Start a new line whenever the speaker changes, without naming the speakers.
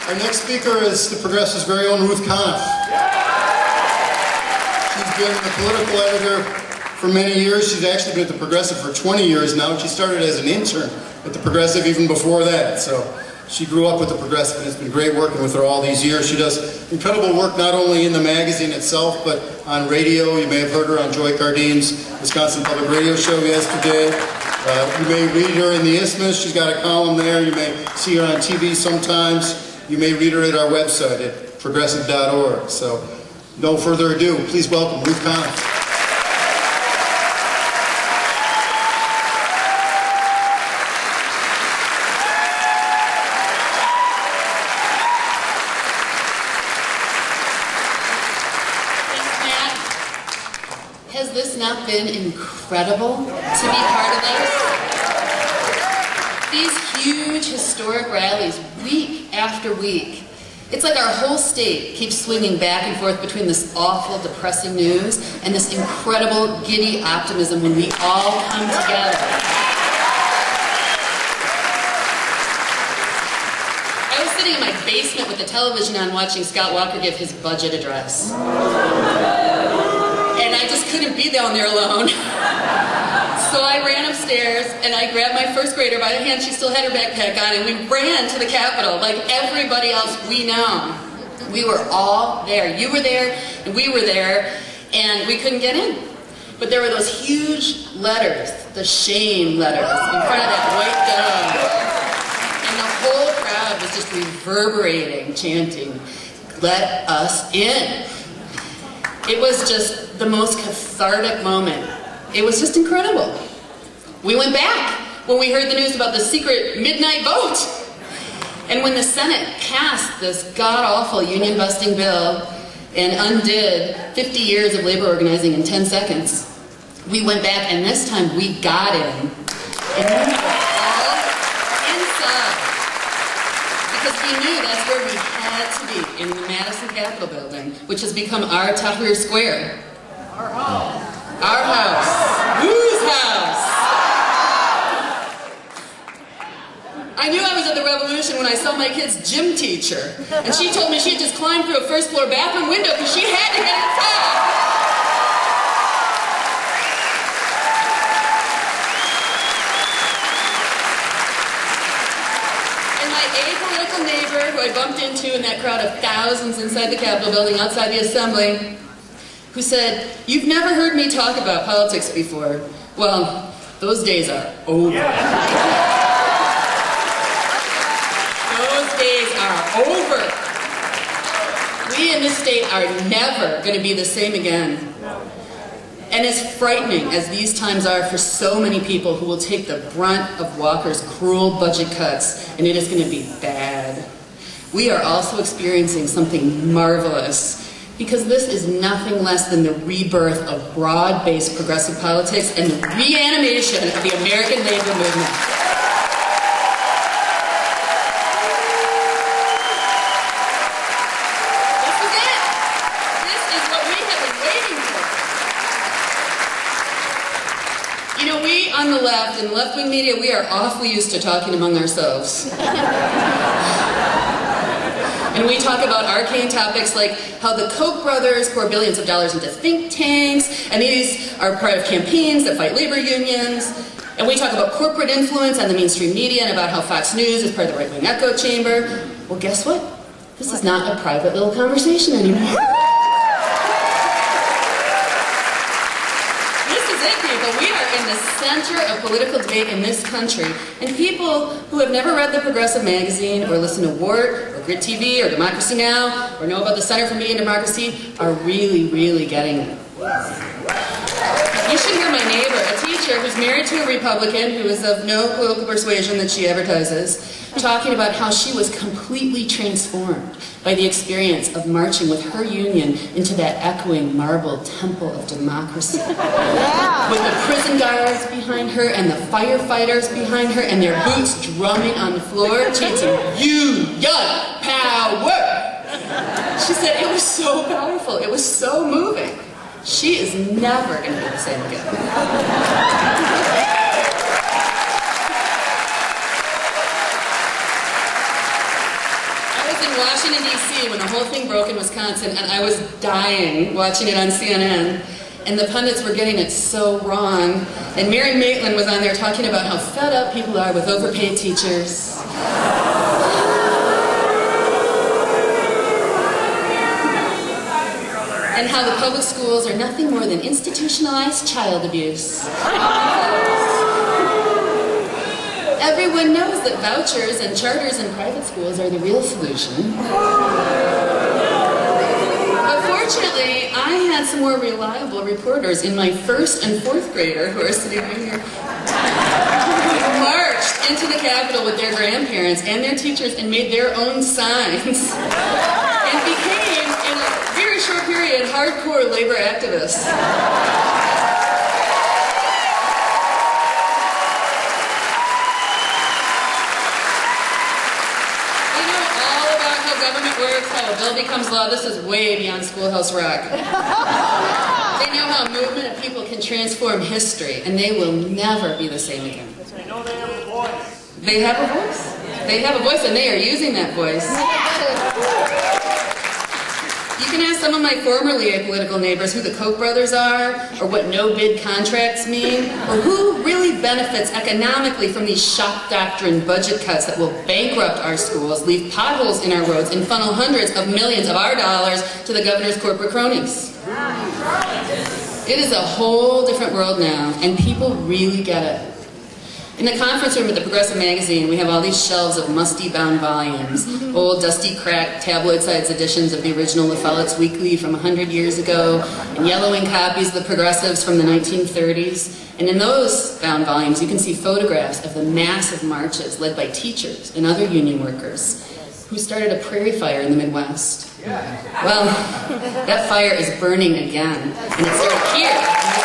Our next speaker is the Progressive's very own Ruth Conniff. She's been the political editor for many years. She's actually been at the Progressive for 20 years now. She started as an intern at the Progressive even before that. So she grew up with the Progressive, and it's been great working with her all these years. She does incredible work not only in the magazine itself, but on radio. You may have heard her on Joy Cardine's Wisconsin Public Radio show yesterday. You may read her in the Isthmus. She's got a column there. You may see her on TV sometimes. You may read her at our website at progressive.org. So, no further ado, please welcome Ruth Conniff.
Thanks, Matt. Has this not been incredible to be part of this? These huge historic rallies, week after week. It's like our whole state keeps swinging back and forth between this awful, depressing news and this incredible, giddy optimism when we all come together. I was sitting in my basement with the television on watching Scott Walker give his budget address. And I just couldn't be down there alone. So I ran upstairs and I grabbed my first grader by the hand. She still had her backpack on, and we ran to the Capitol like everybody else we know. We were all there. You were there and we were there, and we couldn't get in. But there were those huge letters, the shame letters, in front of that white dove. And the whole crowd was just reverberating, chanting, "Let us in." It was just the most cathartic moment. It was just incredible. We went back when we heard the news about the secret midnight vote. And when the Senate passed this god-awful union-busting bill and undid 50 years of labor organizing in 10 seconds, we went back, and this time we got in. And we were all inside. Because we knew that's where we had to be, in the Madison Capitol building, which has become our Tahrir Square. Our house. Our house. Whose house? I knew I was at the Revolution when I saw my kid's gym teacher. And she told me she'd just climbed through a first floor bathroom window because she had to get inside. And my apolitical neighbor, who I bumped into in that crowd of thousands inside the Capitol building outside the Assembly, who said, "You've never heard me talk about politics before." Well, those days are over. Those days are over. We in this state are never going to be the same again. And as frightening as these times are for so many people who will take the brunt of Walker's cruel budget cuts, and it is going to be bad, we are also experiencing something marvelous. Because this is nothing less than the rebirth of broad-based progressive politics and the reanimation of the American labor movement. This is it. This is what we have been waiting for. You know, we on the left, in left-wing media, we are awfully used to talking among ourselves. And we talk about arcane topics like how the Koch brothers pour billions of dollars into think tanks, and these are part of campaigns that fight labor unions. And we talk about corporate influence on the mainstream media and about how Fox News is part of the right-wing echo chamber. Well, guess what? This is not a private little conversation anymore. This is it, people. We are in the center of political debate in this country, and people who have never read the Progressive magazine or listened to Wart or Grit TV or Democracy Now or know about the Center for Media and Democracy are really, really getting it. You should hear my neighbor, a teacher who's married to a Republican who is of no political persuasion that she advertises, talking about how she was completely transformed by the experience of marching with her union into that echoing marble temple of democracy. Yeah. With the prison guards behind her and the firefighters behind her and their boots drumming on the floor, chanting, "Union power!" She said it was so powerful, it was so moving. She is never going to be the same again. I was in Washington, D.C. when the whole thing broke in Wisconsin, and I was dying watching it on CNN. And the pundits were getting it so wrong. And Mary Maitland was on there talking about how fed up people are with overpaid teachers. And how the public schools are nothing more than institutionalized child abuse. Everyone knows that vouchers and charters in private schools are the real solution. But fortunately, I had some more reliable reporters in my first and fourth grader who are sitting right here, who marched into the Capitol with their grandparents and their teachers and made their own signs and became, in a very short period, hardcore labor activists. Government works, how a bill becomes law. This is way beyond Schoolhouse Rock. They know how a movement of people can transform history, and they will never be the same again.
They know they have a voice.
They have a voice. They have a voice, and they are using that voice. You can ask some of my formerly apolitical neighbors who the Koch brothers are, or what no-bid contracts mean, or who really benefits economically from these shock doctrine budget cuts that will bankrupt our schools, leave potholes in our roads, and funnel hundreds of millions of our dollars to the governor's corporate cronies. It is a whole different world now, and people really get it. In the conference room at the Progressive magazine, we have all these shelves of musty-bound volumes, old, dusty, cracked, tabloid-sized editions of the original La Follette's Weekly from 100 years ago, and yellowing copies of the Progressives from the 1930s. And in those bound volumes, you can see photographs of the massive marches led by teachers and other union workers who started a prairie fire in the Midwest. Well, that fire is burning again, and it started here.